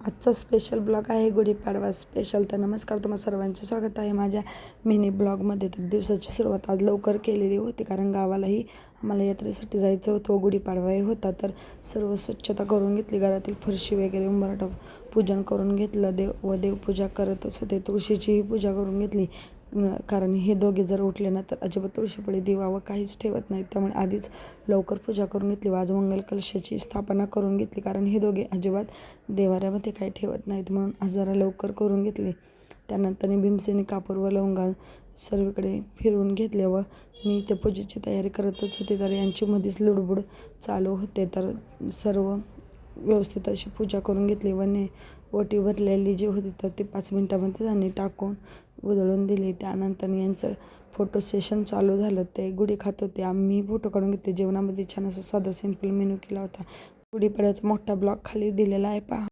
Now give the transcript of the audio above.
आजचा special blog आहे Gudi Padwa special. तर नमस्कार, तुम्हा सर्वांचे स्वागत आहे माझ्या मिनी ब्लॉगमध्ये. तर दिवसाची सुरुवात आज लवकर केलेली होती कारण गावालाही आम्हाला यात्रेसाठी जायचं होतं व गुढीपाडवाही होता. तर सर्व स्वच्छता करून घेतली, घरातील फरशी वगैरे उंबरठा पूजन करून घेतलं, देवपूजा करतच होते. तुळशीचीही पूजा करून घेतली कारण हे दोघे जर उठले ना तर अजिबात तुळशीपुढे दिवा व काहीच ठेवत नाहीत. त्यामुळे आधीच लवकर पूजा करून घेतली. आज मंगल कलशाची स्थापना करून घेतली कारण हे दोघे अजिबात देवाऱ्यामध्ये काही ठेवत नाहीत, म्हणून आज जरा लवकर करून घेतली. त्यानंतर भीमसेनी कापूर व लवंगा सर्वीकडे फिरवून घेतले व मी ते पूजेची तयारी करतच होते. तर यांची मध्येच लुडबुड चालू होते. तर सर्व व्यवस्थित अशी पूजा करून घेतली व ओटी भरलेली जी होती तर ती 5 मिनिटामध्ये त्यांनी टाकून उधळून दिली. त्यानंतर यांचं फोटो सेशन चालू झालं. ते गुढी खात होते, आम्ही फोटो काढून घेतले. जेवणामध्ये छान असा साधा सिंपल मेनू केला होता. गुढीपाडव्याचा मोठा ब्लॉग खाली दिलेला आहे, पहा.